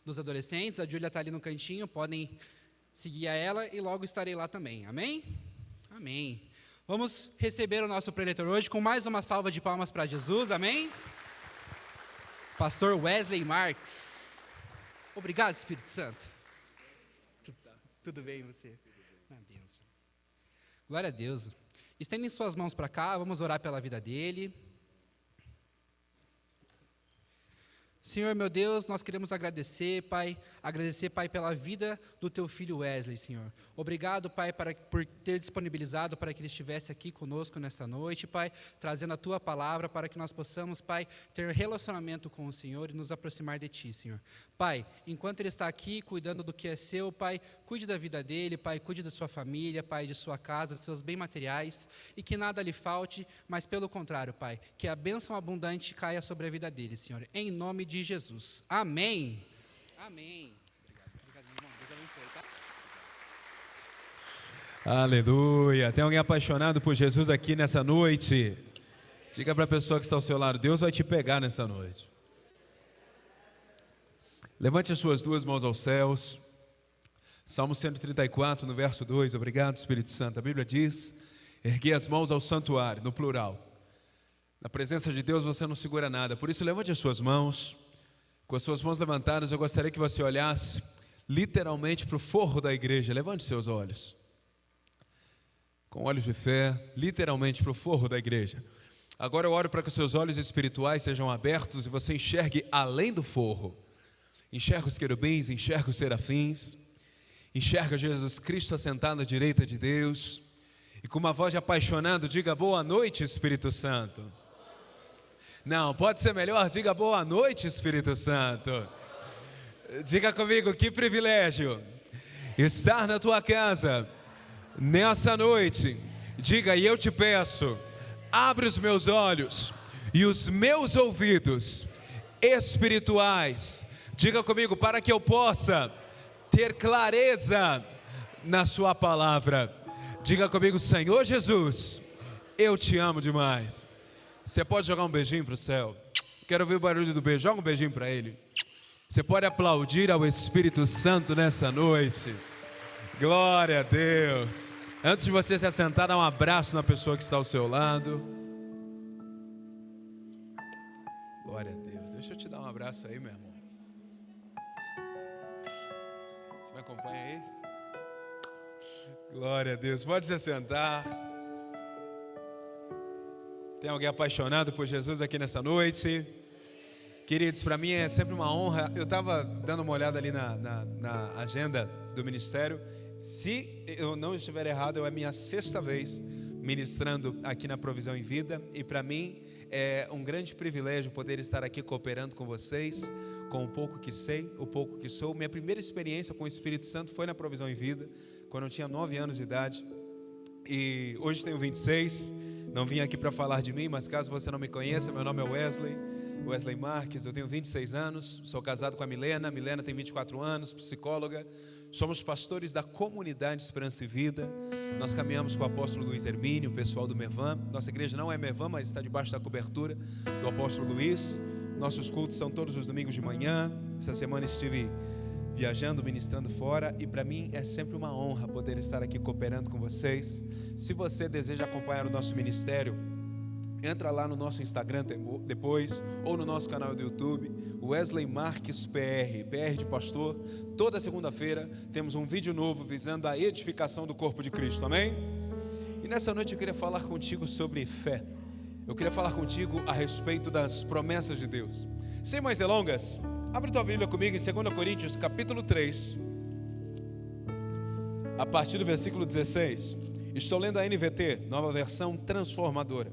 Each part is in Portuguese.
dos adolescentes. A Júlia está ali no cantinho, podem seguir a ela e logo estarei lá também. Amém? Amém. Vamos receber o nosso preletor hoje com mais uma salva de palmas para Jesus. Amém? Pastor Wesley Marques. Obrigado, Espírito Santo. Tudo bem, você? Uma bênção. Glória a Deus. Estendem suas mãos para cá, vamos orar pela vida dele. Senhor, meu Deus, nós queremos agradecer, Pai, pela vida do Teu filho Wesley, Senhor. Obrigado, Pai, por ter disponibilizado para que ele estivesse aqui conosco nesta noite, Pai, trazendo a Tua palavra para que nós possamos, Pai, ter relacionamento com o Senhor e nos aproximar de Ti, Senhor. Pai, enquanto ele está aqui cuidando do que é seu, Pai, cuide da vida dele, Pai, cuide da sua família, Pai, de sua casa, de seus bens materiais, e que nada lhe falte, mas pelo contrário, Pai, que a bênção abundante caia sobre a vida dele, Senhor, em nome de Jesus. Amém. Amém. Obrigado, irmão. Deus abençoe, tá? Aleluia. Tem alguém apaixonado por Jesus aqui nessa noite? Diga para a pessoa que está ao seu lado, Deus vai te pegar nessa noite. Levante as suas duas mãos aos céus. Salmo 134, no verso 2. Obrigado, Espírito Santo. A Bíblia diz: ergue as mãos ao santuário, no plural. Na presença de Deus você não segura nada. Por isso, levante as suas mãos. Com as suas mãos levantadas, eu gostaria que você olhasse literalmente para o forro da igreja. Levante seus olhos. Com olhos de fé, literalmente para o forro da igreja. Agora eu oro para que os seus olhos espirituais sejam abertos e você enxergue além do forro. Enxerga os querubins, enxerga os serafins, enxerga Jesus Cristo assentado à direita de Deus, e com uma voz de apaixonado, diga: boa noite, Espírito Santo. Não, pode ser melhor, diga: boa noite, Espírito Santo. Diga comigo: que privilégio estar na tua casa nessa noite. Diga: e eu te peço, abre os meus olhos e os meus ouvidos espirituais. Diga comigo: para que eu possa ter clareza na sua palavra. Diga comigo: Senhor Jesus, eu te amo demais. Você pode jogar um beijinho para o céu? Quero ouvir o barulho do beijo. Joga um beijinho para ele. Você pode aplaudir ao Espírito Santo nessa noite. Glória a Deus. Antes de você se assentar, dá um abraço na pessoa que está ao seu lado. Glória a Deus. Deixa eu te dar um abraço aí, meu irmão. Você me acompanha aí? Glória a Deus. Pode se sentar. Tem alguém apaixonado por Jesus aqui nessa noite? Queridos, para mim é sempre uma honra. Eu estava dando uma olhada ali na agenda do ministério. Se eu não estiver errado, é a minha 6ª vez ministrando aqui na Provisão em Vida. E para mim é um grande privilégio poder estar aqui cooperando com vocês, com o pouco que sei, o pouco que sou. Minha primeira experiência com o Espírito Santo foi na Provisão em Vida, quando eu tinha 9 anos de idade. E hoje tenho 26. Não vim aqui para falar de mim, mas caso você não me conheça, meu nome é Wesley Marques, eu tenho 26 anos, sou casado com a Milena tem 24 anos, psicóloga. Somos pastores da comunidade Esperança e Vida. Nós caminhamos com o apóstolo Luiz Hermínio, o pessoal do Mevan. Nossa igreja não é Mevan, mas está debaixo da cobertura do apóstolo Luiz. Nossos cultos são todos os domingos de manhã. Essa semana estive viajando, ministrando fora, e para mim é sempre uma honra poder estar aqui cooperando com vocês. Se você deseja acompanhar o nosso ministério, entra lá no nosso Instagram depois, ou no nosso canal do YouTube, Wesley Marques PR de pastor. Toda segunda-feira temos um vídeo novo visando a edificação do corpo de Cristo, amém? E nessa noite eu queria falar contigo sobre fé. Eu queria falar contigo a respeito das promessas de Deus. Sem mais delongas, abre tua Bíblia comigo em 2 Coríntios capítulo 3, a partir do versículo 16. Estou lendo a NVT, nova versão transformadora.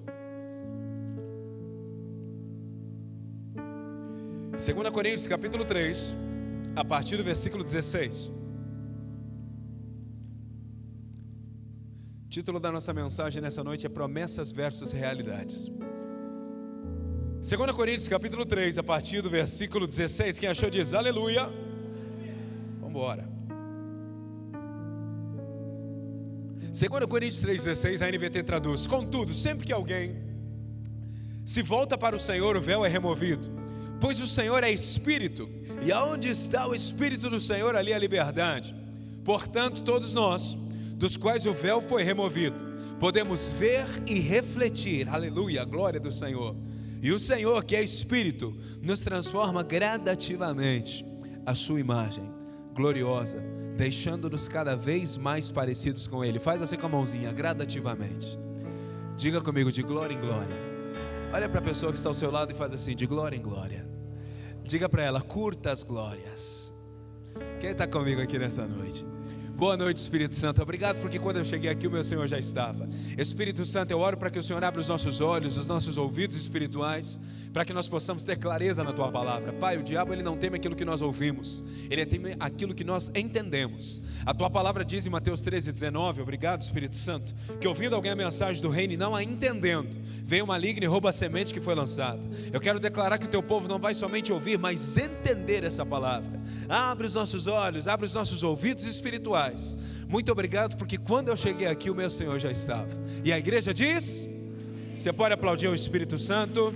2 Coríntios capítulo 3, a partir do versículo 16. O título da nossa mensagem nessa noite é Promessas versus Realidades. 2 Coríntios capítulo 3, a partir do versículo 16. Quem achou diz aleluia. Vamos embora. 2 Coríntios 3,16, a NVT traduz: contudo, sempre que alguém se volta para o Senhor, o véu é removido. Pois o Senhor é Espírito, e aonde está o Espírito do Senhor, ali há liberdade. Portanto, todos nós, dos quais o véu foi removido, podemos ver e refletir, aleluia, a glória do Senhor. E o Senhor, que é Espírito, nos transforma gradativamente à sua imagem gloriosa, deixando-nos cada vez mais parecidos com Ele. Faz assim com a mãozinha, gradativamente. Diga comigo, de glória em glória. Olha para a pessoa que está ao seu lado e faz assim, de glória em glória. Diga para ela, curta as glórias. Quem está comigo aqui nessa noite? Boa noite, Espírito Santo. Obrigado porque quando eu cheguei aqui o meu Senhor já estava. Espírito Santo, eu oro para que o Senhor abra os nossos olhos, os nossos ouvidos espirituais, para que nós possamos ter clareza na Tua palavra. Pai, o diabo ele não teme aquilo que nós ouvimos, ele teme aquilo que nós entendemos. A Tua palavra diz em Mateus 13:19, obrigado, Espírito Santo, que ouvindo alguém a mensagem do reino e não a entendendo, vem o maligno e rouba a semente que foi lançada. Eu quero declarar que o Teu povo não vai somente ouvir, mas entender essa palavra. Abre os nossos olhos, abre os nossos ouvidos espirituais. Muito obrigado porque quando eu cheguei aqui o meu Senhor já estava. E a igreja diz, você pode aplaudir o Espírito Santo.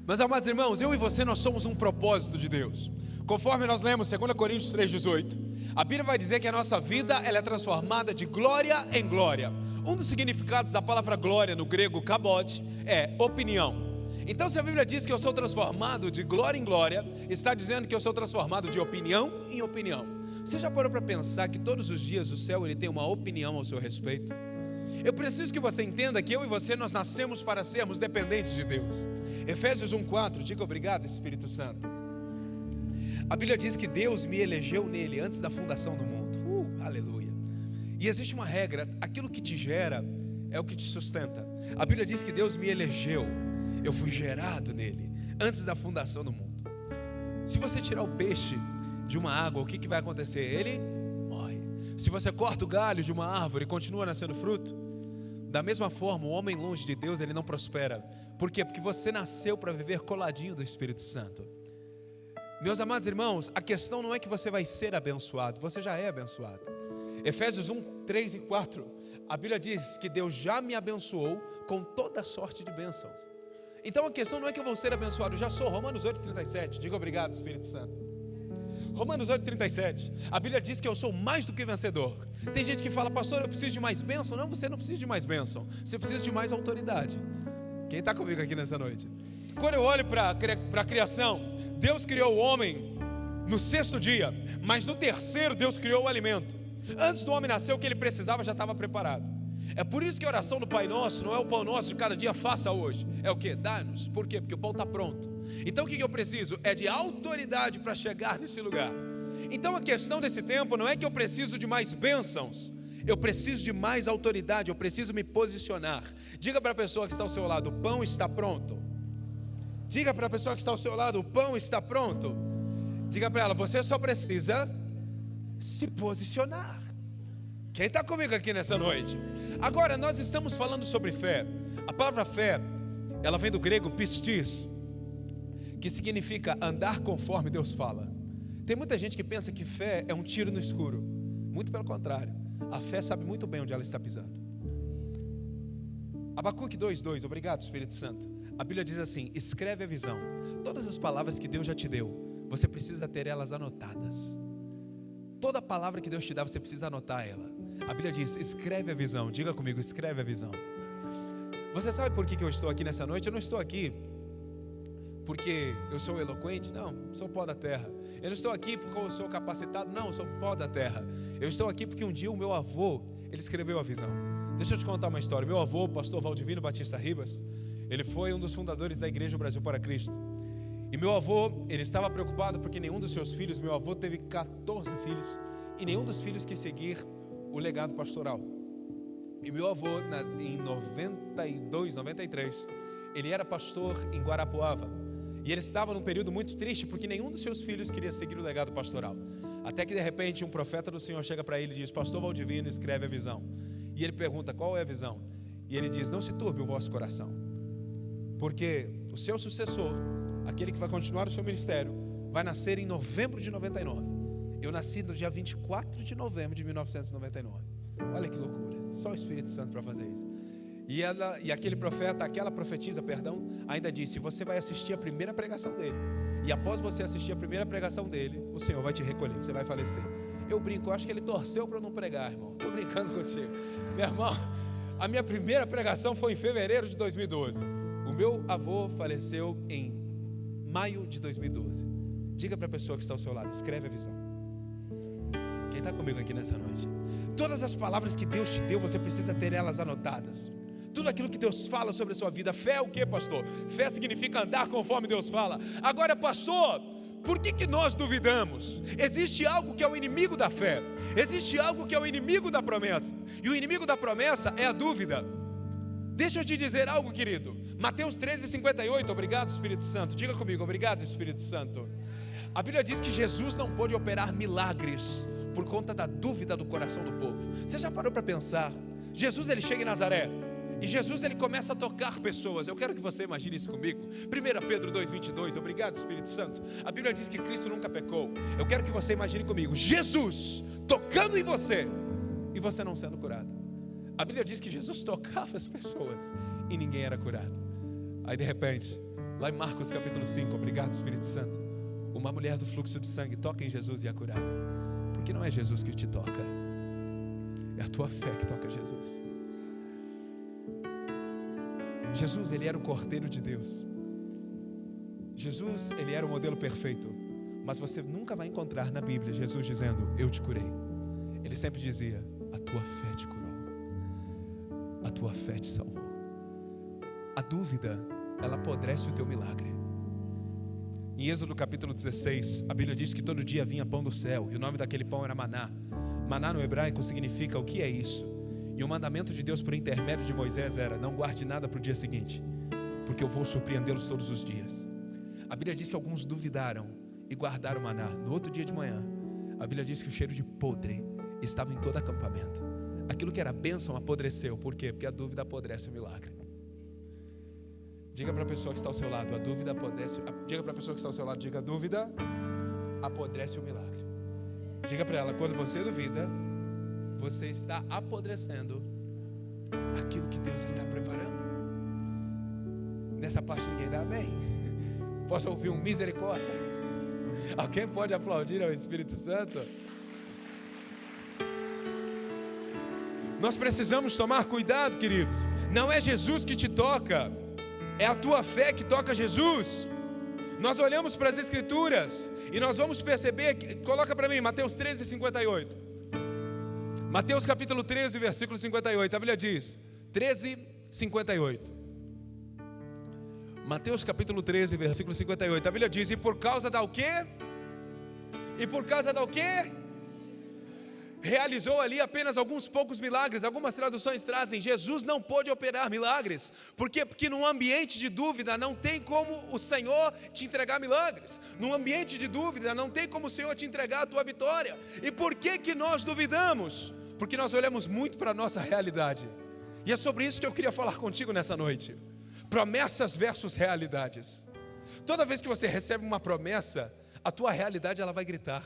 Mas amados irmãos, eu e você nós somos um propósito de Deus. Conforme nós lemos 2 Coríntios 3:18, a Bíblia vai dizer que a nossa vida ela é transformada de glória em glória. Um dos significados da palavra glória no grego kabod é opinião. Então se a Bíblia diz que eu sou transformado de glória em glória, está dizendo que eu sou transformado de opinião em opinião. Você já parou para pensar que todos os dias o céu ele tem uma opinião ao seu respeito? Eu preciso que você entenda que eu e você nós nascemos para sermos dependentes de Deus. Efésios 1:4, diga obrigado, Espírito Santo. A Bíblia diz que Deus me elegeu nele antes da fundação do mundo. Aleluia. E existe uma regra, aquilo que te gera é o que te sustenta. A Bíblia diz que Deus me elegeu. Eu fui gerado nele, antes da fundação do mundo. Se você tirar o peixe de uma água, o que vai acontecer? Ele morre. Se você corta o galho de uma árvore e continua nascendo fruto, da mesma forma, o homem longe de Deus, ele não prospera. Por quê? Porque você nasceu para viver coladinho do Espírito Santo. Meus amados irmãos, a questão não é que você vai ser abençoado, você já é abençoado. Efésios 1:3-4, a Bíblia diz que Deus já me abençoou com toda sorte de bênçãos. Então a questão não é que eu vou ser abençoado, eu já sou. Romanos 8:37, diga obrigado, Espírito Santo. Romanos 8:37, a Bíblia diz que eu sou mais do que vencedor. Tem gente que fala, pastor, eu preciso de mais bênção. Não, você não precisa de mais bênção, você precisa de mais autoridade. Quem está comigo aqui nessa noite? Quando eu olho para a criação, Deus criou o homem no 6º dia, mas no 3º Deus criou o alimento. Antes do homem nascer, o que ele precisava já estava preparado. É por isso que a oração do Pai Nosso não é o pão nosso de cada dia, faça hoje. É o que? Dá-nos. Por quê? Porque o pão está pronto. Então o que eu preciso? É de autoridade para chegar nesse lugar. Então a questão desse tempo não é que eu preciso de mais bênçãos, eu preciso de mais autoridade, eu preciso me posicionar. Diga para a pessoa que está ao seu lado, o pão está pronto. Diga para a pessoa que está ao seu lado, o pão está pronto. Diga para ela, você só precisa se posicionar. Quem está comigo aqui nessa noite? Agora, nós estamos falando sobre fé. A palavra fé, ela vem do grego pistis, que significa andar conforme Deus fala. Tem muita gente que pensa que fé é um tiro no escuro. Muito pelo contrário, a fé sabe muito bem onde ela está pisando. Abacuque 2:2, obrigado, Espírito Santo. A Bíblia diz assim, escreve a visão. Todas as palavras que Deus já te deu, você precisa ter elas anotadas. Toda palavra que Deus te dá, você precisa anotar ela. A Bíblia diz, escreve a visão. Diga comigo, escreve a visão. Você sabe por que eu estou aqui nessa noite? Eu não estou aqui porque eu sou eloquente, não, sou pó da terra. Eu não estou aqui porque eu sou capacitado, não, sou pó da terra. Eu estou aqui porque um dia o meu avô, ele escreveu a visão. Deixa eu te contar uma história. Meu avô, o pastor Valdivino Batista Ribas, ele foi um dos fundadores da Igreja Brasil para Cristo. E meu avô, ele estava preocupado porque nenhum dos seus filhos, meu avô teve 14 filhos, e nenhum dos filhos quis seguir o legado pastoral. E meu avô, em 92, 93, ele era pastor em Guarapuava. E ele estava num período muito triste porque nenhum dos seus filhos queria seguir o legado pastoral. Até que de repente um profeta do Senhor chega para ele e diz, pastor Valdivino, escreve a visão. E ele pergunta, qual é a visão? E ele diz, não se turbe o vosso coração, porque o seu sucessor, aquele que vai continuar o seu ministério, vai nascer em novembro de 99. Eu nasci no dia 24 de novembro de 1999. Olha que loucura, só o Espírito Santo para fazer isso. E aquele profeta, aquela profetisa, ainda disse: você vai assistir a primeira pregação dele. E após você assistir a primeira pregação dele, o Senhor vai te recolher, você vai falecer. Eu brinco, eu acho que ele torceu para eu não pregar, irmão. Estou brincando contigo. Meu irmão, a minha primeira pregação foi em fevereiro de 2012. O meu avô faleceu em maio de 2012. Diga para a pessoa que está ao seu lado, escreve a visão. Quem está comigo aqui nessa noite? Todas as palavras que Deus te deu, você precisa ter elas anotadas. Tudo aquilo que Deus fala sobre a sua vida. Fé é o que, pastor? Fé significa andar conforme Deus fala. Agora, pastor, por que nós duvidamos? Existe algo que é o inimigo da fé. Existe algo que é o inimigo da promessa. E o inimigo da promessa é a dúvida. Deixa eu te dizer algo, querido. Mateus 13:58, obrigado, Espírito Santo. Diga comigo, obrigado, Espírito Santo. A Bíblia diz que Jesus não pôde operar milagres por conta da dúvida do coração do povo. Você já parou para pensar? Jesus, ele chega em Nazaré. E Jesus, ele começa a tocar pessoas. Eu quero que você imagine isso comigo. 1 Pedro 2:22, obrigado, Espírito Santo. A Bíblia diz que Cristo nunca pecou. Eu quero que você imagine comigo Jesus tocando em você e você não sendo curado. A Bíblia diz que Jesus tocava as pessoas e ninguém era curado. Aí de repente, lá em Marcos capítulo 5, obrigado, Espírito Santo, uma mulher do fluxo de sangue toca em Jesus e é curada. Porque não é Jesus que te toca, é a tua fé que toca Jesus. Jesus, ele era o Cordeiro de Deus. Jesus, ele era o modelo perfeito. Mas você nunca vai encontrar na Bíblia Jesus dizendo: eu te curei. Ele sempre dizia: a tua fé te curou, a tua fé te salvou. A dúvida, ela apodrece o teu milagre. Em Êxodo capítulo 16, a Bíblia diz que todo dia vinha pão do céu, e o nome daquele pão era maná. Maná no hebraico significa: o que é isso? E o mandamento de Deus por intermédio de Moisés era: não guarde nada para o dia seguinte, porque eu vou surpreendê-los todos os dias. A Bíblia diz que alguns duvidaram e guardaram o maná. No outro dia de manhã, a Bíblia diz que o cheiro de podre estava em todo acampamento. Aquilo que era bênção apodreceu. Por quê? Porque a dúvida apodrece o milagre. Diga para a pessoa que está ao seu lado: a dúvida apodrece. Diga para a pessoa que está ao seu lado: diga, a dúvida apodrece o milagre. Diga para ela: quando você duvida, você está apodrecendo aquilo que Deus está preparando. Nessa parte ninguém dá amém. Posso ouvir um misericórdia? Alguém pode aplaudir ao Espírito Santo? Nós precisamos tomar cuidado, queridos. Não é Jesus que te toca, é a tua fé que toca Jesus. Nós olhamos para as Escrituras e nós vamos perceber, coloca para mim, Mateus 13:58. Mateus capítulo 13, versículo 58, a Bíblia diz, 13:58. Mateus capítulo 13, versículo 58, a Bíblia diz: e por causa da o quê? E por causa da o quê? Realizou ali apenas alguns poucos milagres. Algumas traduções trazem: Jesus não pôde operar milagres. Por quê? Porque num ambiente de dúvida não tem como o Senhor te entregar milagres. Num ambiente de dúvida não tem como o Senhor te entregar a tua vitória. E por que nós duvidamos? Porque nós olhamos muito para a nossa realidade. E é sobre isso que eu queria falar contigo nessa noite. Promessas versus realidades. Toda vez que você recebe uma promessa, a tua realidade ela vai gritar.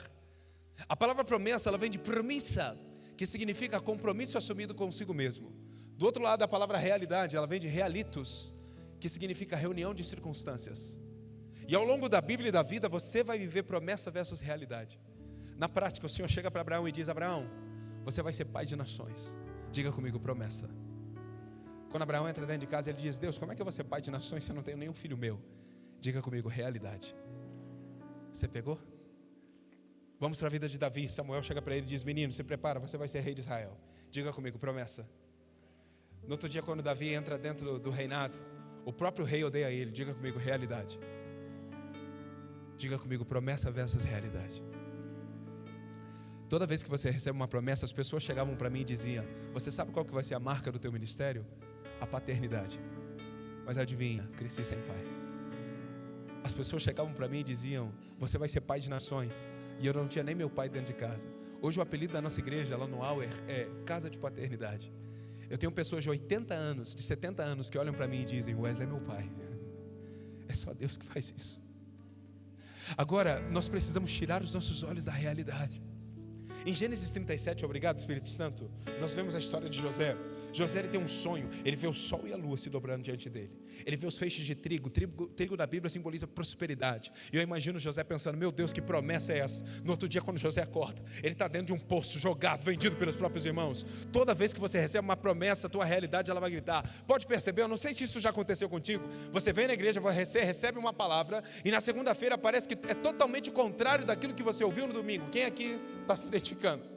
A palavra promessa, ela vem de promissa, que significa compromisso assumido consigo mesmo. Do outro lado, a palavra realidade, ela vem de realitos, que significa reunião de circunstâncias. E ao longo da Bíblia e da vida, você vai viver promessa versus realidade. Na prática, o Senhor chega para Abraão e diz: Abraão, você vai ser pai de nações. Diga comigo, promessa. Quando Abraão entra dentro de casa, ele diz: Deus, como é que eu vou ser pai de nações se eu não tenho nenhum filho meu? Diga comigo, realidade. Você pegou? Vamos para a vida de Davi. Samuel chega para ele e diz: menino, se prepara, você vai ser rei de Israel. Diga comigo, promessa. No outro dia, quando Davi entra dentro do reinado, o próprio rei odeia ele. Diga comigo, realidade. Diga comigo, promessa versus realidade. Toda vez que você recebe uma promessa, as pessoas chegavam para mim e diziam: você sabe qual que vai ser a marca do teu ministério? A paternidade. Mas adivinha, cresci sem pai. As pessoas chegavam para mim e diziam: você vai ser pai de nações. E eu não tinha nem meu pai dentro de casa. Hoje o apelido da nossa igreja lá no Auer é Casa de Paternidade. Eu tenho pessoas de 80 anos, de 70 anos que olham para mim e dizem: Wesley é meu pai. É só Deus que faz isso. Agora, nós precisamos tirar os nossos olhos da realidade. Em Gênesis 37, obrigado Espírito Santo, nós vemos a história de José. José, ele tem um sonho, ele vê o sol e a lua se dobrando diante dele. Ele vê os feixes de trigo da Bíblia simboliza prosperidade. E eu imagino José pensando, meu Deus, que promessa é essa? No outro dia, quando José acorda, ele está dentro de um poço, jogado, vendido pelos próprios irmãos. Toda vez que você recebe uma promessa, a tua realidade, ela vai gritar. Pode perceber, eu não sei se isso já aconteceu contigo. Você vem na igreja, você recebe uma palavra, e na segunda-feira parece que é totalmente contrário daquilo que você ouviu no domingo. Quem aqui está se identificando?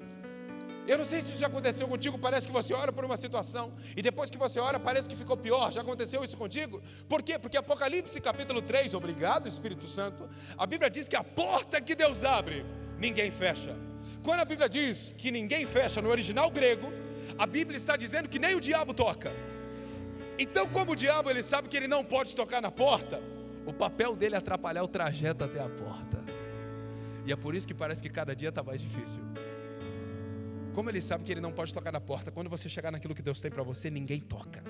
Eu não sei se isso já aconteceu contigo, parece que você ora por uma situação, e depois que você ora, parece que ficou pior. Já aconteceu isso contigo? Por quê? Porque Apocalipse capítulo 3, obrigado Espírito Santo, a Bíblia diz que a porta que Deus abre, ninguém fecha. Quando a Bíblia diz que ninguém fecha, no original grego, a Bíblia está dizendo que nem o diabo toca. Então, como o diabo, ele sabe que ele não pode tocar na porta, o papel dele é atrapalhar o trajeto até a porta. E é por isso que parece que cada dia está mais difícil. Como ele sabe que ele não pode tocar na porta, quando você chegar naquilo que Deus tem para você, ninguém toca.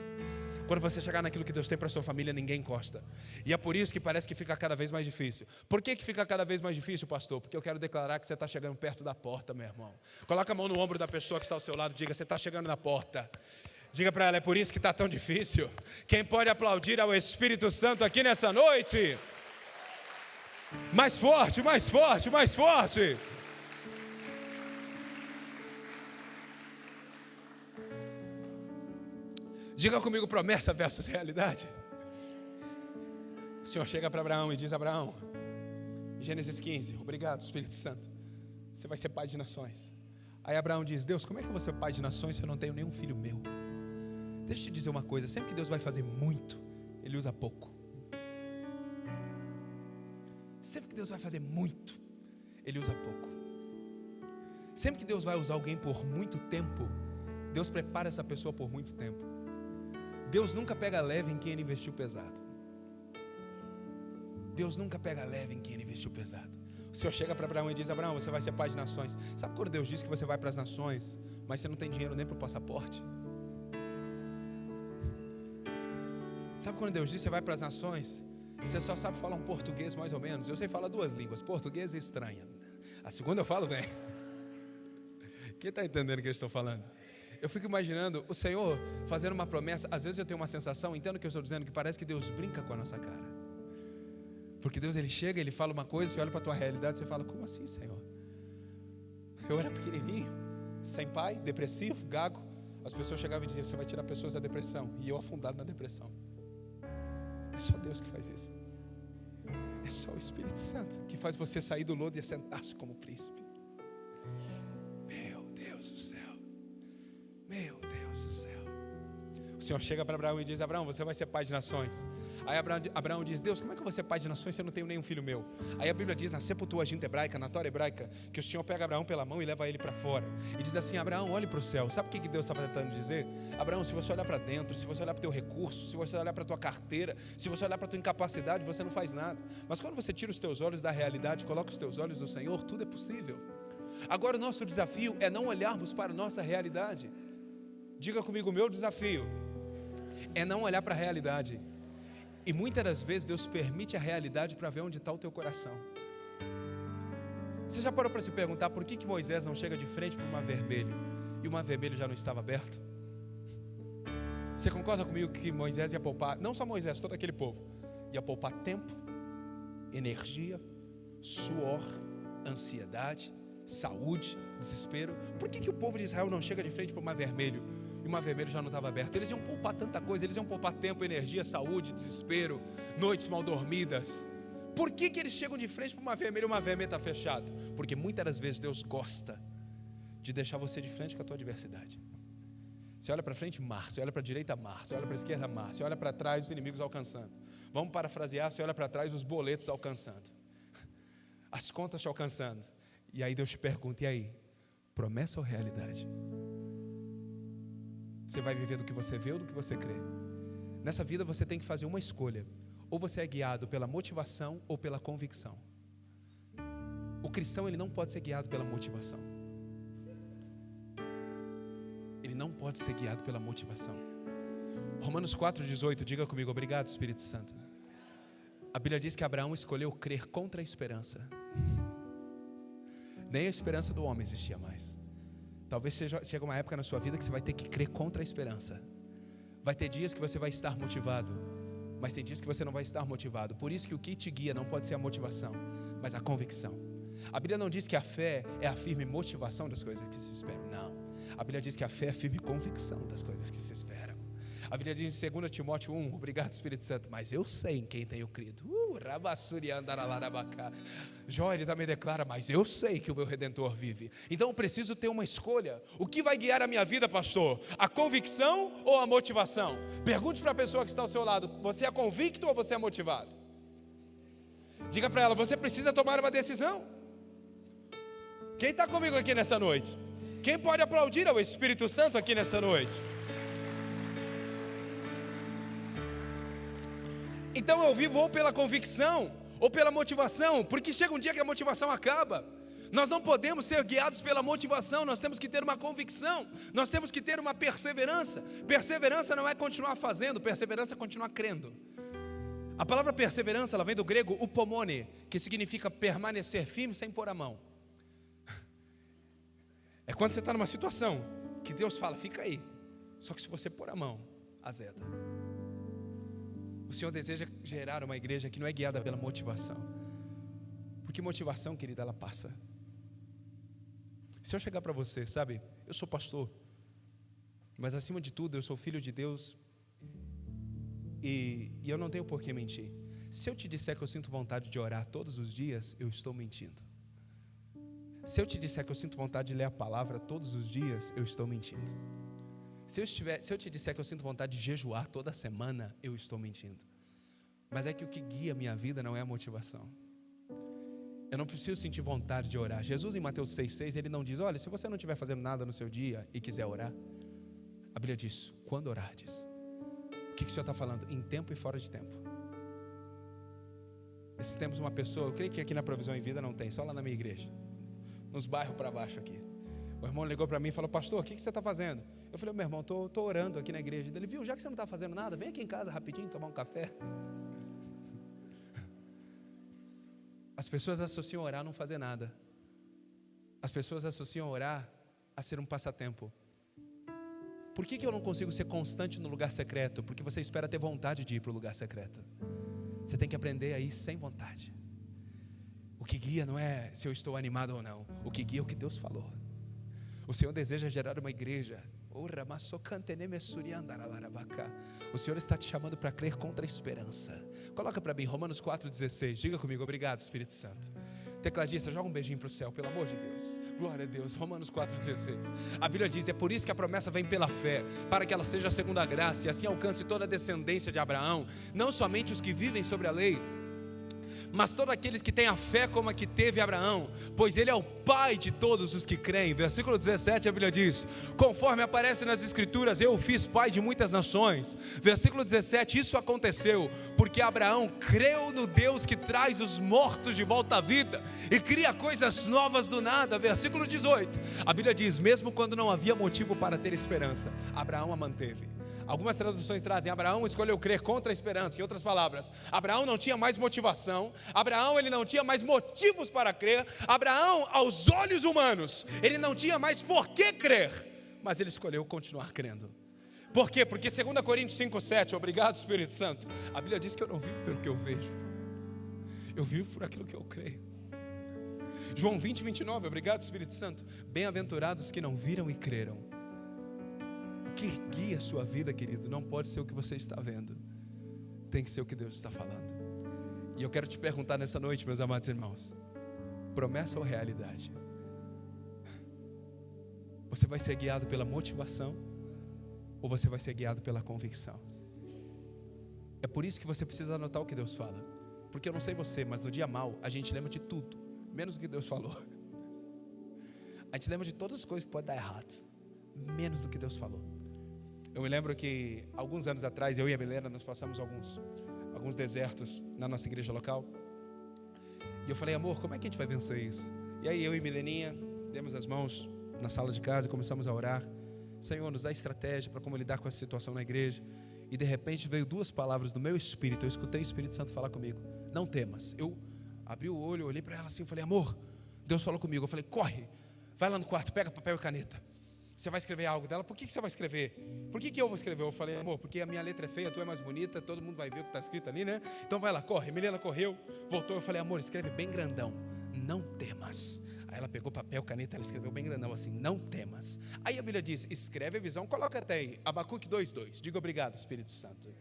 Quando você chegar naquilo que Deus tem para a sua família, ninguém encosta. E é por isso que parece que fica cada vez mais difícil. Por que fica cada vez mais difícil, pastor? Porque eu quero declarar que você está chegando perto da porta, meu irmão. Coloca a mão no ombro da pessoa que está ao seu lado, diga, você está chegando na porta. Diga para ela, é por isso que está tão difícil. Quem pode aplaudir ao Espírito Santo aqui nessa noite? Mais forte, mais forte, mais forte. Diga comigo promessa versus realidade. O Senhor chega para Abraão e diz, Abraão, Gênesis 15, obrigado Espírito Santo, você vai ser pai de nações. Aí Abraão diz, Deus, como é que eu vou ser pai de nações se eu não tenho nenhum filho meu? Deixa eu te dizer uma coisa, sempre que Deus vai fazer muito, Ele usa pouco. Sempre que Deus vai fazer muito, Ele usa pouco. Sempre que Deus vai usar alguém por muito tempo, Deus prepara essa pessoa por muito tempo. Deus nunca pega leve em quem Ele investiu pesado. Deus nunca pega leve em quem Ele investiu pesado. O Senhor chega para Abraão e diz, Abraão, você vai ser pai de nações. Sabe quando Deus diz que você vai para as nações, mas você não tem dinheiro nem para o passaporte? Sabe quando Deus diz que você vai para as nações, você só sabe falar um português mais ou menos? Eu sei falar duas línguas, português e estranha. A segunda eu falo bem. Quem está entendendo o que eu estou falando? Eu fico imaginando o Senhor fazendo uma promessa. Às vezes eu tenho uma sensação, entendo o que eu estou dizendo, que parece que Deus brinca com a nossa cara. Porque Deus, Ele chega, Ele fala uma coisa, você olha para a tua realidade, você fala, como assim, Senhor? Eu era pequenininho, sem pai, depressivo, gago. As pessoas chegavam e diziam, você vai tirar pessoas da depressão. E eu afundado na depressão. É só Deus que faz isso. É só o Espírito Santo que faz você sair do lodo e assentar-se como príncipe. Meu Deus do céu. Meu Deus do céu. O Senhor chega para Abraão e diz, Abraão, você vai ser pai de nações. Aí Abraão diz, Deus, como é que eu vou ser pai de nações se eu não tenho nenhum filho meu? Aí a Bíblia diz na Septuaginta hebraica, na Tora hebraica, que o Senhor pega Abraão pela mão e leva ele para fora. E diz assim, Abraão, olhe para o céu. Sabe o que Deus estava tentando dizer? Abraão, se você olhar para dentro, se você olhar para o teu recurso, se você olhar para a tua carteira, se você olhar para a tua incapacidade, você não faz nada. Mas quando você tira os teus olhos da realidade, coloca os teus olhos no Senhor, tudo é possível. Agora o nosso desafio é não olharmos para a nossa realidade. Diga comigo, o meu desafio é não olhar para a realidade. E muitas das vezes Deus permite a realidade para ver onde está o teu coração. Você já parou para se perguntar por que Moisés não chega de frente para o mar vermelho e o mar vermelho já não estava aberto? Você concorda comigo que Moisés ia poupar, não só Moisés, todo aquele povo, ia poupar tempo, energia, suor, ansiedade, saúde, desespero? Por que o povo de Israel não chega de frente para o mar vermelho e o mar vermelho já não estava aberto? Eles iam poupar tanta coisa, eles iam poupar tempo, energia, saúde, desespero, noites mal dormidas. Por que eles chegam de frente para o mar vermelho e o mar vermelho está fechado? Porque muitas das vezes Deus gosta de deixar você de frente com a tua adversidade. Você olha para frente, mar. Você olha para a direita, mar. Você olha para a esquerda, mar. Você olha para trás, os inimigos alcançando. Vamos parafrasear, você olha para trás, os boletos alcançando, as contas te alcançando. E aí Deus te pergunta, e aí? Promessa ou realidade? Você vai viver do que você vê ou do que você crê? Nessa vida você tem que fazer uma escolha. Ou você é guiado pela motivação ou pela convicção. O cristão, ele não pode ser guiado pela motivação. Ele não pode ser guiado pela motivação. Romanos 4,18, diga comigo, obrigado Espírito Santo. A Bíblia diz que Abraão escolheu crer contra a esperança. Nem a esperança do homem existia mais. Talvez chegue uma época na sua vida que você vai ter que crer contra a esperança. Vai ter dias que você vai estar motivado, mas tem dias que você não vai estar motivado. Por isso que o que te guia não pode ser a motivação, mas a convicção. A Bíblia não diz que a fé é a firme motivação das coisas que se esperam. Não. A Bíblia diz que a fé é a firme convicção das coisas que se esperam. A Bíblia diz em 2 Timóteo 1, obrigado Espírito Santo, mas eu sei em quem tenho crido. Jó, ele também declara, mas eu sei que o meu Redentor vive. Então eu preciso ter uma escolha. O que vai guiar a minha vida, pastor? A convicção ou a motivação? Pergunte para a pessoa que está ao seu lado, você é convicto ou você é motivado? Diga para ela, você precisa tomar uma decisão. Quem está comigo aqui nessa noite? Quem pode aplaudir ao Espírito Santo aqui nessa noite? Então eu vivo ou pela convicção ou pela motivação, porque chega um dia que a motivação acaba. Nós não podemos ser guiados pela motivação, nós temos que ter uma convicção, nós temos que ter uma perseverança. Perseverança não é continuar fazendo, perseverança é continuar crendo. A palavra perseverança, ela vem do grego upomone, que significa permanecer firme sem pôr a mão. É quando você está numa situação que Deus fala, fica aí, só que se você pôr a mão, azeda. O Senhor deseja gerar uma igreja que não é guiada pela motivação, porque motivação, querida, ela passa. Se eu chegar para você, sabe, eu sou pastor, mas acima de tudo eu sou filho de Deus, e eu não tenho por que mentir. Se eu te disser que eu sinto vontade de orar todos os dias, eu estou mentindo. Se eu te disser que eu sinto vontade de ler a palavra todos os dias, eu estou mentindo. Se eu te disser que eu sinto vontade de jejuar toda semana, eu estou mentindo. Mas é que o que guia a minha vida não é a motivação. Eu não preciso sentir vontade de orar. Jesus em Mateus 6,6, ele não diz, olha, se você não estiver fazendo nada no seu dia e quiser orar, a Bíblia diz, quando orardes. O que o Senhor está falando? Em tempo e fora de tempo. Esses tempos uma pessoa, eu creio que aqui na Provisão em Vida não tem, só lá na minha igreja, nos bairros para baixo aqui. O irmão ligou para mim e falou, pastor, o que você está fazendo? Eu falei, meu irmão, estou orando aqui na igreja. Ele, viu, já que você não está fazendo nada, vem aqui em casa rapidinho tomar um café. As pessoas associam orar a não fazer nada. As pessoas associam orar a ser um passatempo. Por que eu não consigo ser constante no lugar secreto? Porque você espera ter vontade de ir para o lugar secreto. Você tem que aprender a ir sem vontade. O que guia não é se eu estou animado ou não. O que guia é o que Deus falou. O Senhor deseja gerar uma igreja. O Senhor está te chamando para crer contra a esperança. Coloca para mim Romanos 4,16. Diga comigo, obrigado Espírito Santo. Tecladista, joga um beijinho para o céu, pelo amor de Deus. Glória a Deus. Romanos 4,16. A Bíblia diz, é por isso que a promessa vem pela fé, para que ela seja segundo a graça, e assim alcance toda a descendência de Abraão, não somente os que vivem sobre a lei, mas todos aqueles que têm a fé como a que teve Abraão, pois ele é o pai de todos os que creem. Versículo 17, a Bíblia diz, conforme aparece nas escrituras, eu o fiz pai de muitas nações. Versículo 17, isso aconteceu porque Abraão creu no Deus que traz os mortos de volta à vida e cria coisas novas do nada. Versículo 18, a Bíblia diz, mesmo quando não havia motivo para ter esperança, Abraão a manteve. Algumas traduções trazem, Abraão escolheu crer contra a esperança. Em outras palavras, Abraão não tinha mais motivação, Abraão ele não tinha mais motivos para crer, Abraão aos olhos humanos, ele não tinha mais por que crer, mas ele escolheu continuar crendo. Por quê? Porque 2 Coríntios 5,7, obrigado Espírito Santo, a Bíblia diz que eu não vivo pelo que eu vejo, eu vivo por aquilo que eu creio. João 20:29, obrigado Espírito Santo, bem-aventurados que não viram e creram. O que guia a sua vida, querido, não pode ser o que você está vendo, tem que ser o que Deus está falando. E eu quero te perguntar nessa noite, meus amados irmãos, promessa ou realidade? Você vai ser guiado pela motivação ou você vai ser guiado pela convicção? É por isso que você precisa anotar o que Deus fala, porque eu não sei você, mas no dia mau a gente lembra de tudo, menos do que Deus falou. A gente lembra de todas as coisas que podem dar errado, menos do que Deus falou. Eu me lembro que alguns anos atrás, eu e a Milena, nós passamos alguns desertos na nossa igreja local. E eu falei, amor, como é que a gente vai vencer isso? E aí eu e Mileninha demos as mãos na sala de casa e começamos a orar. Senhor, nos dá estratégia para como lidar com essa situação na igreja. E de repente veio duas palavras do meu espírito. Eu escutei o Espírito Santo falar comigo, não temas. Eu abri o olho, olhei para ela assim e falei, amor, Deus falou comigo. Eu falei, corre, vai lá no quarto, pega papel e caneta. Você vai escrever algo dela? Por que você vai escrever? Por que eu vou escrever? Eu falei, amor, porque a minha letra é feia, a tua é mais bonita, todo mundo vai ver o que está escrito ali, né? Então vai lá, corre. Milena correu, voltou. Eu falei, amor, escreve bem grandão. Não temas. Aí ela pegou papel, caneta, ela escreveu bem grandão assim, não temas. Aí a Bíblia diz, escreve a visão, coloca até aí, Abacuque 2:2. Diga obrigado, Espírito Santo.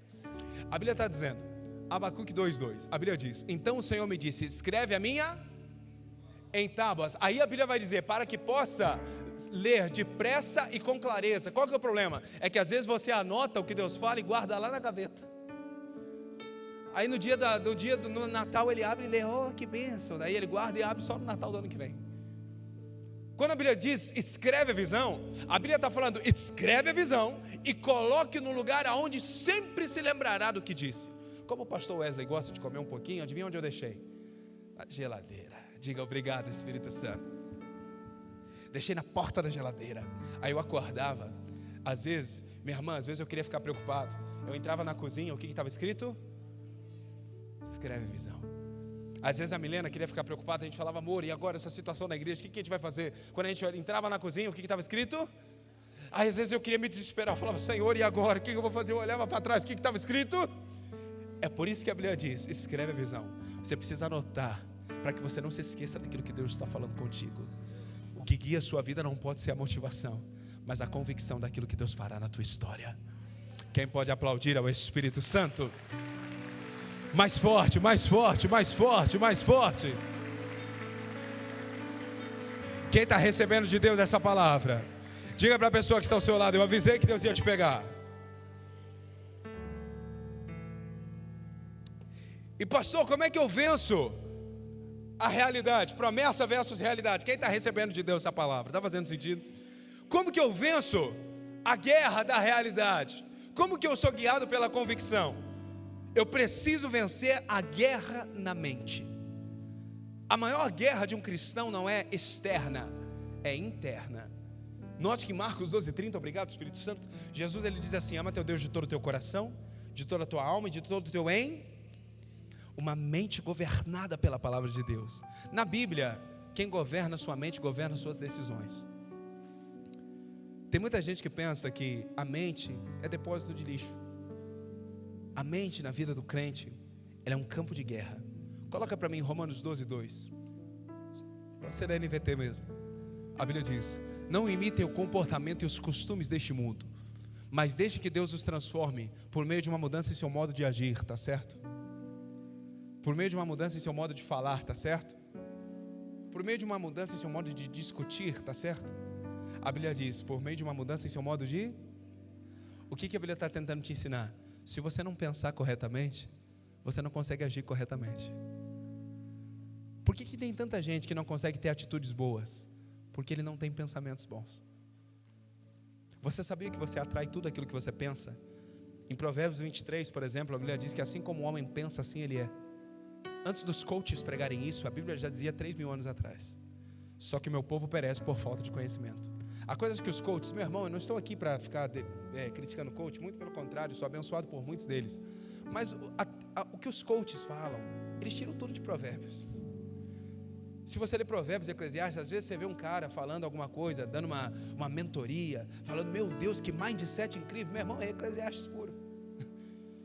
A Bíblia está dizendo, Abacuque 2:2. A Bíblia diz, então o Senhor me disse, escreve a minha em tábuas. Aí a Bíblia vai dizer, para que possa ler depressa e com clareza. Qual que é o problema? É que às vezes você anota o que Deus fala e guarda lá na gaveta. Aí no dia do Natal ele abre e lê, oh que bênção. Daí ele guarda e abre só no Natal do ano que vem. Quando a Bíblia diz escreve a visão, a Bíblia está falando escreve a visão e coloque no lugar aonde sempre se lembrará do que disse. Como o pastor Wesley gosta de comer um pouquinho, adivinha onde eu deixei? Na geladeira. Diga obrigado, Espírito Santo. Deixei na porta da geladeira. Aí eu acordava. Às vezes, minha irmã, às vezes eu queria ficar preocupado. Eu entrava na cozinha, o que estava escrito? Escreve a visão. Às vezes a Milena queria ficar preocupada, a gente falava, amor, e agora essa situação na igreja, o que a gente vai fazer? Quando a gente entrava na cozinha, o que estava escrito? Aí às vezes eu queria me desesperar, eu falava, Senhor, e agora? O que eu vou fazer? Eu olhava para trás, o que estava escrito? É por isso que a Bíblia diz, escreve a visão. Você precisa anotar, para que você não se esqueça daquilo que Deus está falando contigo. O que guia a sua vida não pode ser a motivação, mas a convicção daquilo que Deus fará na tua história. Quem pode aplaudir ao Espírito Santo? Mais forte, mais forte, mais forte, mais forte. Quem está recebendo de Deus essa palavra? Diga para a pessoa que está ao seu lado, eu avisei que Deus ia te pegar. E pastor, como é que eu venço a realidade? Promessa versus realidade. Quem está recebendo de Deus essa palavra? Está fazendo sentido? Como que eu venço a guerra da realidade? Como que eu sou guiado pela convicção? Eu preciso vencer a guerra na mente. A maior guerra de um cristão não é externa, é interna. Note que em Marcos 12:30, obrigado Espírito Santo, Jesus ele diz assim, ama teu Deus de todo o teu coração, de toda a tua alma e de todo o teu uma mente governada pela palavra de Deus. Na Bíblia, quem governa sua mente, governa suas decisões. Tem muita gente que pensa que a mente é depósito de lixo. A mente na vida do crente, ela é um campo de guerra. Coloca para mim Romanos 12:2. Para ser da NVT mesmo. A Bíblia diz, não imitem o comportamento e os costumes deste mundo, mas deixe que Deus os transforme por meio de uma mudança em seu modo de agir, tá certo? Por meio de uma mudança em seu modo de falar, tá certo? Por meio de uma mudança em seu modo de discutir, tá certo? A Bíblia diz, por meio de uma mudança em seu modo de... O que a Bíblia está tentando te ensinar? Se você não pensar corretamente, você não consegue agir corretamente. Por que tem tanta gente que não consegue ter atitudes boas? Porque ele não tem pensamentos bons. Você sabia que você atrai tudo aquilo que você pensa? Em Provérbios 23, por exemplo, a Bíblia diz que assim como o homem pensa, assim ele é. Antes dos coaches pregarem isso, a Bíblia já dizia 3.000 anos atrás. Só que meu povo perece por falta de conhecimento. Há coisas que os coaches, meu irmão, eu não estou aqui para ficar criticando o coach, muito pelo contrário, sou abençoado por muitos deles. Mas o que os coaches falam, eles tiram tudo de Provérbios. Se você lê Provérbios e Eclesiastes, às vezes você vê um cara falando alguma coisa, dando uma mentoria, falando, meu Deus, que mindset incrível. Meu irmão, é Eclesiastes puro.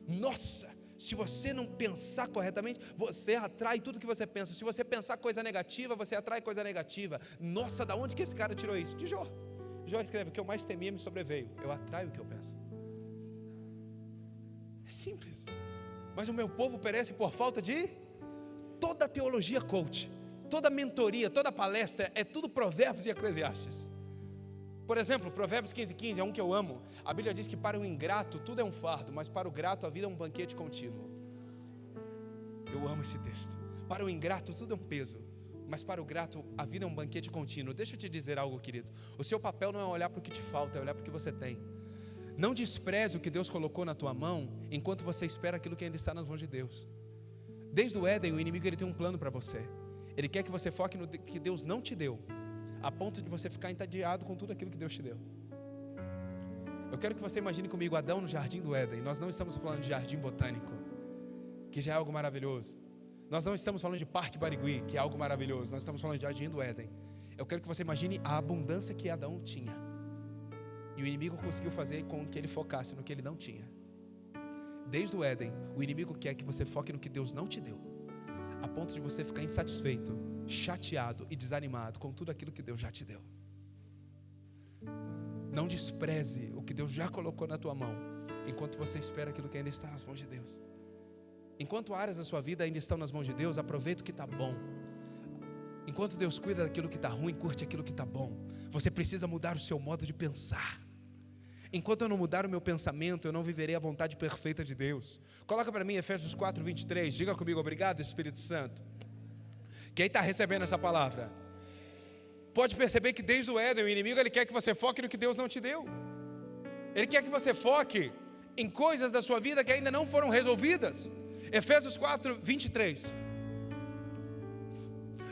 Nossa, se você não pensar corretamente, você atrai tudo que você pensa. Se você pensar coisa negativa, você atrai coisa negativa. Nossa, da onde que esse cara tirou isso? De Jó. Jó escreve, o que eu mais temia me sobreveio. Eu atraio o que eu penso. É simples. Mas o meu povo perece por falta de toda a teologia coach, toda a mentoria, toda a palestra, é tudo Provérbios e Eclesiastes. Por exemplo, Provérbios 15:15 é um que eu amo. A Bíblia diz que para o ingrato tudo é um fardo, mas para o grato a vida é um banquete contínuo. Eu amo esse texto. Para o ingrato tudo é um peso, mas para o grato a vida é um banquete contínuo. Deixa eu te dizer algo, querido. O seu papel não é olhar para o que te falta, é olhar para o que você tem. Não despreze o que Deus colocou na tua mão, enquanto você espera aquilo que ainda está nas mãos de Deus. Desde o Éden, o inimigo ele tem um plano para você. Ele quer que você foque no que Deus não te deu, a ponto de você ficar entediado com tudo aquilo que Deus te deu. Eu quero que você imagine comigo Adão no jardim do Éden. Nós não estamos falando de jardim botânico, que já é algo maravilhoso. Nós não estamos falando de Parque Barigui, que é algo maravilhoso. Nós estamos falando de jardim do Éden. Eu quero que você imagine a abundância que Adão tinha. E o inimigo conseguiu fazer com que ele focasse no que ele não tinha. Desde o Éden, o inimigo quer que você foque no que Deus não te deu, a ponto de você ficar insatisfeito, chateado e desanimado com tudo aquilo que Deus já te deu. Não despreze o que Deus já colocou na tua mão, enquanto você espera aquilo que ainda está nas mãos de Deus. Enquanto áreas da sua vida ainda estão nas mãos de Deus, aproveita o que está bom. Enquanto Deus cuida daquilo que está ruim, curte aquilo que está bom. Você precisa mudar o seu modo de pensar. Enquanto eu não mudar o meu pensamento, eu não viverei a vontade perfeita de Deus. Coloca para mim Efésios 4:23, diga comigo, obrigado Espírito Santo. Quem está recebendo essa palavra? Pode perceber que desde o Éden, o inimigo ele quer que você foque no que Deus não te deu. Ele quer que você foque em coisas da sua vida que ainda não foram resolvidas. Efésios 4:23.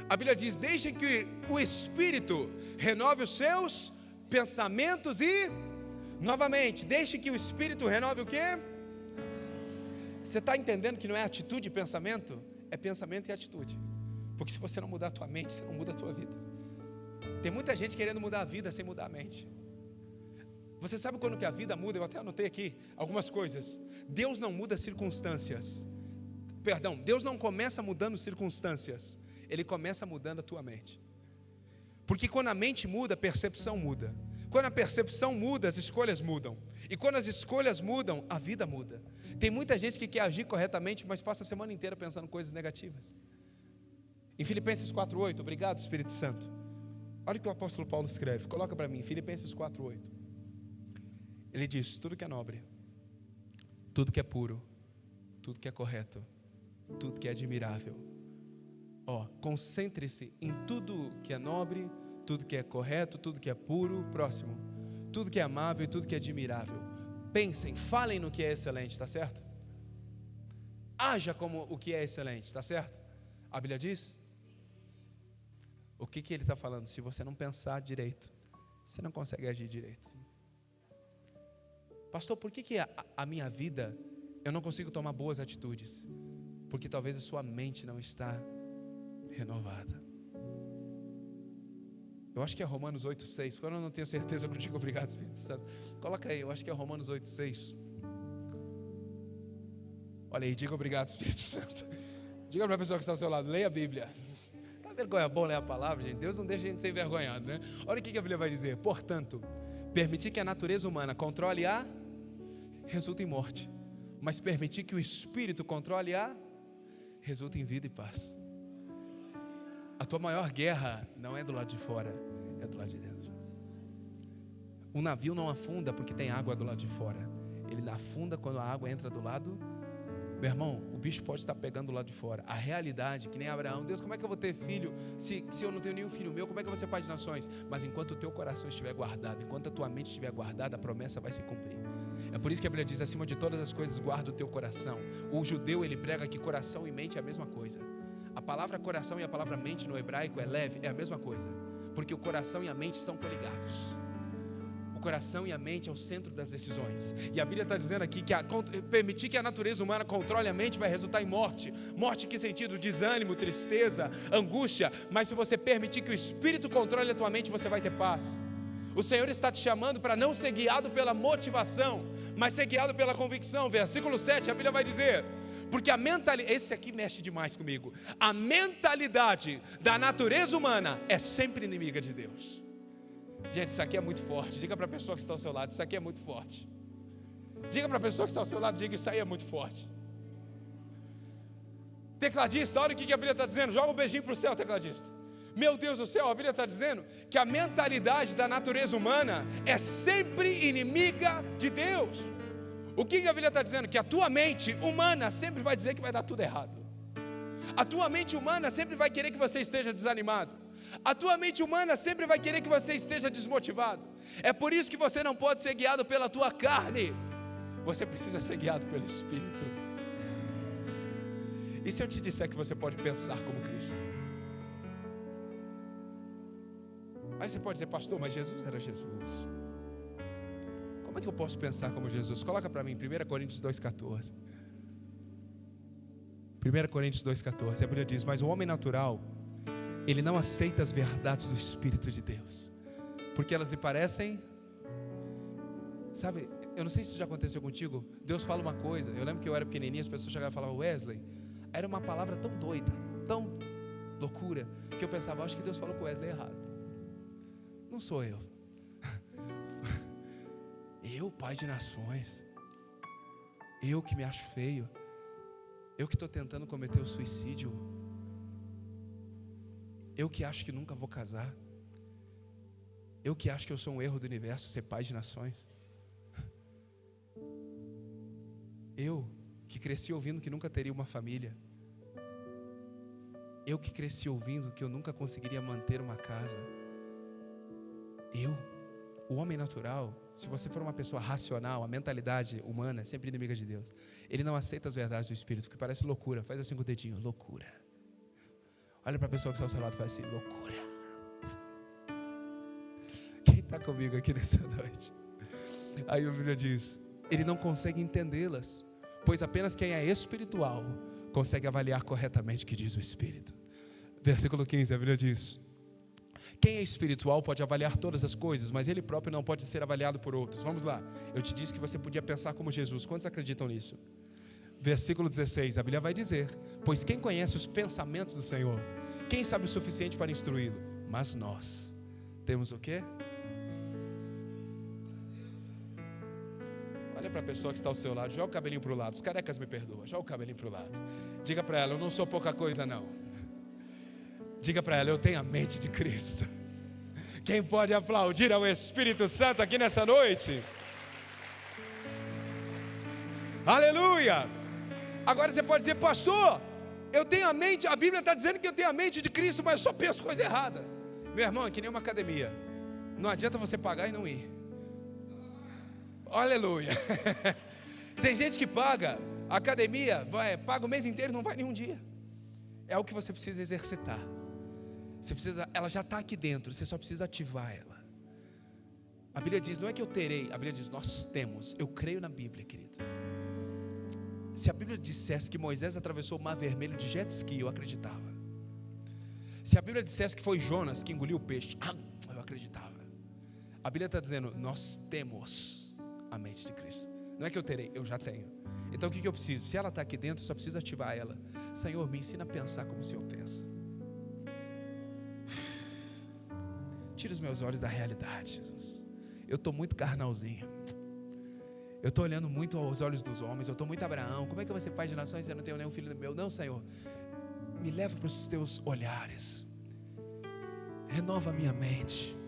A Bíblia diz, deixe que o Espírito renove os seus pensamentos e... Novamente, deixe que o Espírito renove o quê? Você está entendendo que não é atitude e pensamento? É pensamento e atitude. Porque se você não mudar a tua mente, você não muda a tua vida. Tem muita gente querendo mudar a vida sem mudar a mente. Você sabe quando que a vida muda? Eu até anotei aqui algumas coisas. Deus não muda circunstâncias. Perdão, Deus não começa mudando circunstâncias. Ele começa mudando a tua mente. Porque quando a mente muda, a percepção muda. Quando a percepção muda, as escolhas mudam. E quando as escolhas mudam, a vida muda. Tem muita gente que quer agir corretamente, mas passa a semana inteira pensando coisas negativas. Em Filipenses 4:8, obrigado Espírito Santo. Olha o que o apóstolo Paulo escreve, coloca para mim, Filipenses 4:8. Ele diz, tudo que é nobre, tudo que é puro, tudo que é correto, tudo que é admirável. Concentre-se em tudo que é nobre, tudo que é correto, tudo que é puro, próximo, tudo que é amável e tudo que é admirável. Pensem, falem no que é excelente, está certo? Haja como o que é excelente, está certo? A Bíblia diz? O que ele está falando? Se você não pensar direito, você não consegue agir direito. Pastor, por que a minha vida, eu não consigo tomar boas atitudes? Porque talvez a sua mente não está renovada. Eu acho que é Romanos 8:6. Quando eu não tenho certeza, eu digo obrigado Espírito Santo. Coloca aí, eu acho que é Romanos 8:6. Olha aí, diga obrigado Espírito Santo. Diga para a pessoa que está ao seu lado, leia a Bíblia. Tá vergonha bom ler a palavra, gente? Deus não deixa a gente ser envergonhado, né? Olha o que a Bíblia vai dizer. Portanto, permitir que a natureza humana controle resulta em morte. Mas permitir que o Espírito controle resulta em vida e paz. A tua maior guerra não é do lado de fora, é do lado de dentro. Um navio não afunda porque tem água do lado de fora. Ele afunda quando a água entra do lado. Meu irmão, o bicho pode estar pegando do lado de fora. A realidade, que nem Abraão, Deus, como é que eu vou ter filho se eu não tenho nenhum filho meu? Como é que eu vou ser pai de nações? Mas enquanto o teu coração estiver guardado, enquanto a tua mente estiver guardada, a promessa vai se cumprir. É por isso que a Bíblia diz, acima de todas as coisas, guarda o teu coração. O judeu, ele prega que coração e mente é a mesma coisa. A palavra coração e a palavra mente no hebraico é leve, é a mesma coisa. Porque o coração e a mente estão coligados. O coração e a mente é o centro das decisões. E a Bíblia está dizendo aqui que permitir que a natureza humana controle a mente vai resultar em morte. Morte em que sentido? Desânimo, tristeza, angústia. Mas se você permitir que o Espírito controle a tua mente, você vai ter paz. O Senhor está te chamando para não ser guiado pela motivação, mas ser guiado pela convicção. Versículo 7, a Bíblia vai dizer... Porque a mentalidade, esse aqui mexe demais comigo. A mentalidade da natureza humana é sempre inimiga de Deus. Gente, isso aqui é muito forte. Diga para a pessoa que está ao seu lado, isso aqui é muito forte. Diga para a pessoa que está ao seu lado, diga, isso aí é muito forte. Tecladista, olha o que a Bíblia está dizendo. Joga um beijinho para o céu, tecladista. Meu Deus do céu, a Bíblia está dizendo que a mentalidade da natureza humana é sempre inimiga de Deus. O que a Bíblia está dizendo? Que a tua mente humana sempre vai dizer que vai dar tudo errado. A tua mente humana sempre vai querer que você esteja desanimado. A tua mente humana sempre vai querer que você esteja desmotivado. É por isso que você não pode ser guiado pela tua carne. Você precisa ser guiado pelo Espírito. E se eu te disser que você pode pensar como Cristo? Aí você pode dizer, pastor, mas Jesus era Jesus. Como é que eu posso pensar como Jesus? Coloca para mim, 1 Coríntios 2,14. 1 Coríntios 2,14, a Bíblia diz, mas o homem natural, ele não aceita as verdades do Espírito de Deus, porque elas lhe parecem Sabe, eu não sei se isso já aconteceu contigo. Deus fala uma coisa. Eu lembro que eu era pequenininho, as pessoas chegavam e falavam, Wesley, era uma palavra tão doida, tão loucura, que eu pensava, acho que Deus falou com o Wesley errado. Não sou eu. Eu, pai de nações. Eu que me acho feio. Eu que estou tentando cometer o suicídio. Eu que acho que nunca vou casar. Eu que acho que eu sou um erro do universo, ser pai de nações. Eu que cresci ouvindo que nunca teria uma família. Eu que cresci ouvindo que eu nunca conseguiria manter uma casa. Eu, o homem natural, se você for uma pessoa racional, a mentalidade humana é sempre inimiga de Deus. Ele não aceita as verdades do Espírito, que parece loucura. Faz assim com o dedinho, loucura. Olha para a pessoa que está ao seu lado e faz assim, loucura. Quem está comigo aqui nessa noite? Aí a Bíblia diz, ele não consegue entendê-las, pois apenas quem é espiritual consegue avaliar corretamente o que diz o Espírito. Versículo 15, a Bíblia diz, quem é espiritual pode avaliar todas as coisas, mas ele próprio não pode ser avaliado por outros. Vamos lá, eu te disse que você podia pensar como Jesus. Quantos acreditam nisso? Versículo 16, a Bíblia vai dizer, pois quem conhece os pensamentos do Senhor, quem sabe o suficiente para instruí-lo? Mas nós temos o quê? Olha para a pessoa que está ao seu lado, joga o cabelinho para o lado, os carecas me perdoam, joga o cabelinho para o lado. Diga para ela, eu não sou pouca coisa não. Diga para ela, eu tenho a mente de Cristo. Quem pode aplaudir ao Espírito Santo aqui nessa noite? Aleluia! Agora você pode dizer, pastor, eu tenho a mente, a Bíblia está dizendo que eu tenho a mente de Cristo, mas eu só penso coisa errada. Meu irmão, é que nem uma academia. Não adianta você pagar e não ir. Aleluia. Tem gente que paga a academia, paga o mês inteiro e não vai nenhum dia. É o que você precisa exercitar. Você precisa, ela já está aqui dentro, você só precisa ativar ela. A Bíblia diz, não é que eu terei, a Bíblia diz, nós temos. Eu creio na Bíblia, querido. Se a Bíblia dissesse que Moisés atravessou o mar vermelho de jet ski, eu acreditava. Se a Bíblia dissesse que foi Jonas que engoliu o peixe, eu acreditava. A Bíblia está dizendo, nós temos a mente de Cristo. Não é que eu terei, eu já tenho. Então o que eu preciso? Se ela está aqui dentro, eu só preciso ativar ela. Senhor, me ensina a pensar como o Senhor pensa. Tira os meus olhos da realidade, Jesus. Eu estou muito carnalzinho. Eu estou olhando muito aos olhos dos homens. Eu estou muito Abraão. Como é que eu vou ser pai de nações se eu não tenho nenhum filho meu? Não, Senhor. Me leva para os teus olhares. Renova a minha mente.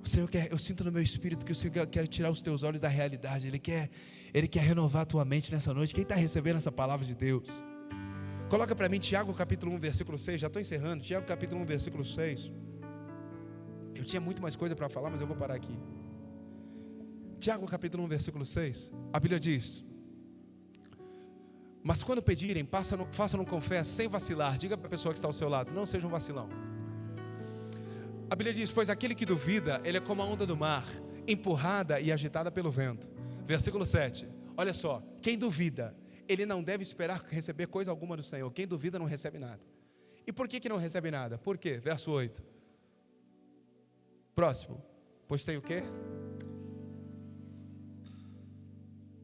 O Senhor quer, eu sinto no meu espírito que o Senhor quer tirar os teus olhos da realidade. Ele quer renovar a tua mente nessa noite. Quem está recebendo essa palavra de Deus? Coloca para mim Tiago capítulo 1, versículo 6. Já estou encerrando. Tiago capítulo 1, versículo 6. Eu tinha muito mais coisa para falar, mas eu vou parar aqui. Tiago capítulo 1, versículo 6. A Bíblia diz, mas quando pedirem, façam com fé, sem vacilar. Diga para a pessoa que está ao seu lado, não seja um vacilão. A Bíblia diz, pois aquele que duvida, ele é como a onda do mar, empurrada e agitada pelo vento. Versículo 7, olha só, quem duvida, ele não deve esperar receber coisa alguma do Senhor. Quem duvida não recebe nada. E por que não recebe nada? Por quê? Verso 8. Próximo, pois tem o quê?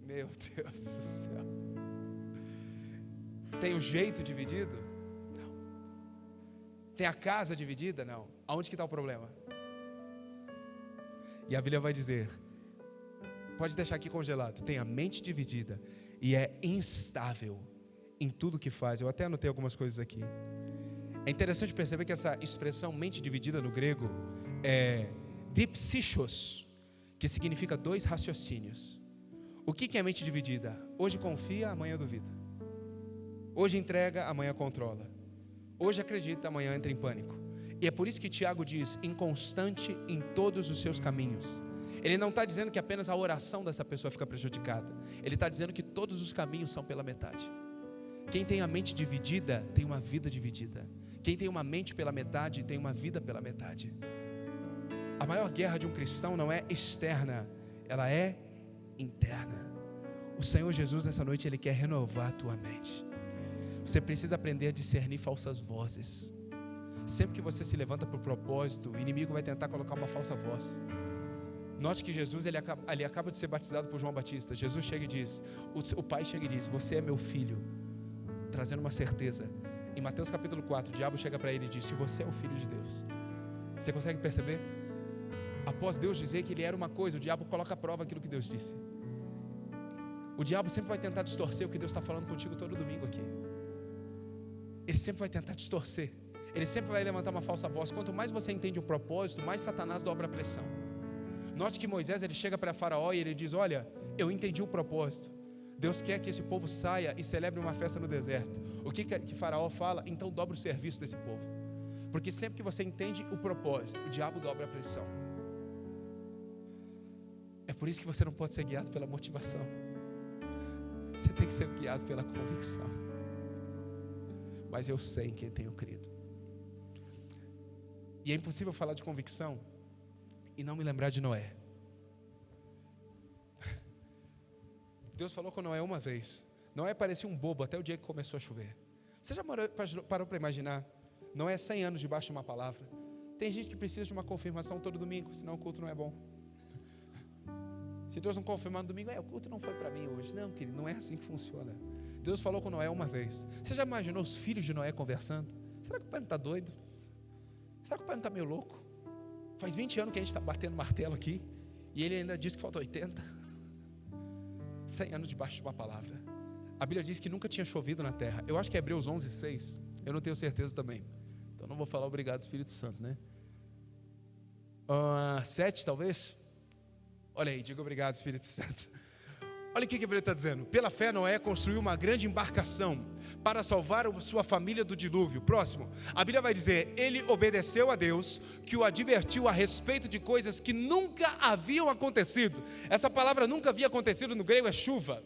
Meu Deus do céu. Tem o jeito dividido? Não. Tem a casa dividida? Não. Aonde que está o problema? E a Bíblia vai dizer, pode deixar aqui congelado, tem a mente dividida e é instável em tudo que faz. Eu até anotei algumas coisas aqui. É interessante perceber que essa expressão mente dividida no grego é dipsychos, que significa dois raciocínios. O que é mente dividida? Hoje confia, amanhã duvida. Hoje entrega, amanhã controla. Hoje acredita, amanhã entra em pânico. E é por isso que Tiago diz, inconstante em todos os seus caminhos. Ele não está dizendo que apenas a oração dessa pessoa fica prejudicada. Ele está dizendo que todos os caminhos são pela metade. Quem tem a mente dividida, tem uma vida dividida. Quem tem uma mente pela metade, tem uma vida pela metade. A maior guerra de um cristão não é externa, ela é interna. O Senhor Jesus nessa noite, Ele quer renovar a tua mente. Você precisa aprender a discernir falsas vozes. Sempre que você se levanta por propósito, o inimigo vai tentar colocar uma falsa voz. Note que Jesus ele acaba de ser batizado por João Batista. Jesus chega e diz, o pai chega e diz, você é meu filho, trazendo uma certeza. Em Mateus capítulo 4, o diabo chega para ele e diz, se você é o filho de Deus. Você consegue perceber? Após Deus dizer que ele era uma coisa, o diabo coloca à prova aquilo que Deus disse. O diabo sempre vai tentar distorcer o que Deus está falando contigo todo domingo aqui. Ele sempre vai tentar distorcer. Ele sempre vai levantar uma falsa voz. Quanto mais você entende o propósito, mais Satanás dobra a pressão. Note que Moisés ele chega para Faraó e ele diz, olha, eu entendi o propósito. Deus quer que esse povo saia e celebre uma festa no deserto. O que Faraó fala? Então dobra o serviço desse povo. Porque sempre que você entende o propósito, o diabo dobra a pressão. É por isso que você não pode ser guiado pela motivação. Você tem que ser guiado pela convicção. Mas eu sei em quem tenho crido. E é impossível falar de convicção e não me lembrar de Noé. Deus falou com Noé uma vez. Noé parecia um bobo até o dia que começou a chover. Você já parou para imaginar? Noé 100 anos debaixo de uma palavra. Tem gente que precisa de uma confirmação todo domingo, senão o culto não é bom. Se Deus não confirmar no domingo, o culto não foi para mim hoje. Não, querido, não é assim que funciona. Deus falou com Noé uma vez. Você já imaginou os filhos de Noé conversando? Será que o pai não está doido? Será que o pai não está meio louco? Faz 20 anos que a gente está batendo martelo aqui e ele ainda diz que falta 80. 100 anos debaixo de uma palavra. A Bíblia diz que nunca tinha chovido na terra. Eu acho que é Hebreus 11:6. Eu não tenho certeza também. Então não vou falar obrigado Espírito Santo, né? 7 talvez? Olha aí, diga obrigado Espírito Santo. Olha o que a Bíblia está dizendo. Pela fé Noé construiu uma grande embarcação para salvar a sua família do dilúvio. Próximo, a Bíblia vai dizer, ele obedeceu a Deus, que o advertiu a respeito de coisas que nunca haviam acontecido. Essa palavra nunca havia acontecido no grego é chuva.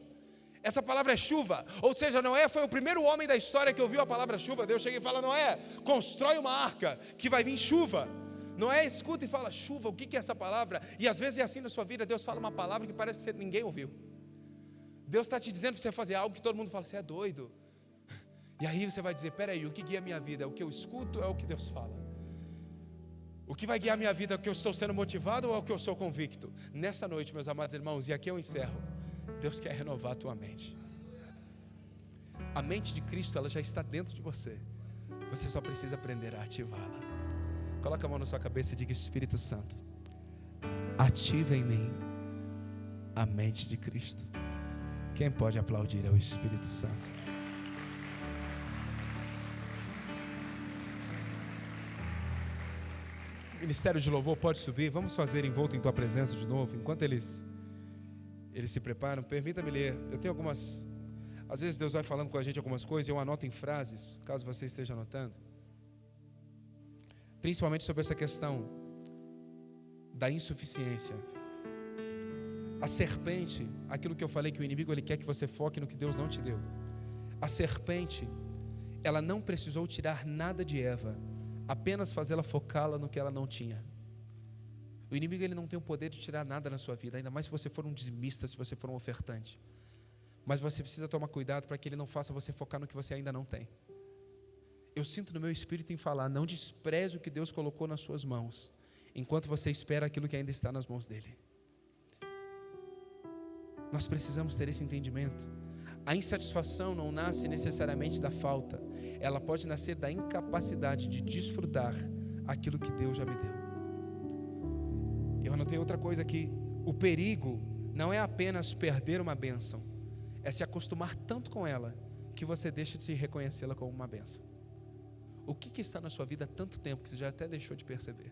Essa palavra é chuva, ou seja, Noé foi o primeiro homem da história que ouviu a palavra chuva. Deus chega e fala, Noé, constrói uma arca que vai vir chuva. Noé escuta e fala, chuva, o que é essa palavra? E às vezes é assim na sua vida, Deus fala uma palavra que parece que ninguém ouviu. Deus está te dizendo para você fazer algo que todo mundo fala, você é doido. E aí você vai dizer, peraí, o que guia a minha vida? É o que eu escuto ou é o que Deus fala? O que vai guiar a minha vida é o que eu estou sendo motivado ou é o que eu sou convicto? Nessa noite, meus amados irmãos, e aqui eu encerro, Deus quer renovar a tua mente. A mente de Cristo, ela já está dentro de você. Você só precisa aprender a ativá-la. Coloca a mão na sua cabeça e diga, Espírito Santo, ativa em mim a mente de Cristo. Quem pode aplaudir é o Espírito Santo. Ministério de Louvor pode subir. Vamos fazer envolto em tua presença de novo. Enquanto eles se preparam, permita-me ler. Eu tenho algumas, às vezes Deus vai falando com a gente algumas coisas, eu anoto em frases, caso você esteja anotando, principalmente sobre essa questão da insuficiência. A serpente, aquilo que eu falei, que o inimigo ele quer que você foque no que Deus não te deu. A serpente, ela não precisou tirar nada de Eva, apenas fazê-la focá-la no que ela não tinha. O inimigo ele não tem o poder de tirar nada na sua vida, ainda mais se você for um dizimista, se você for um ofertante. Mas você precisa tomar cuidado para que ele não faça você focar no que você ainda não tem. Eu sinto no meu espírito em falar, não despreze o que Deus colocou nas suas mãos, enquanto você espera aquilo que ainda está nas mãos dele. Nós precisamos ter esse entendimento. A insatisfação não nasce necessariamente da falta, ela pode nascer da incapacidade de desfrutar aquilo que Deus já me deu. Eu anotei outra coisa aqui, o perigo não é apenas perder uma bênção, é se acostumar tanto com ela, que você deixa de se reconhecê-la como uma bênção. O que está na sua vida há tanto tempo, que você já até deixou de perceber?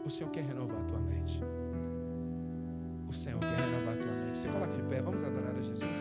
O Senhor quer renovar a tua mente. O Senhor quer renovar a tua mente. Você coloca de pé, vamos adorar a Jesus.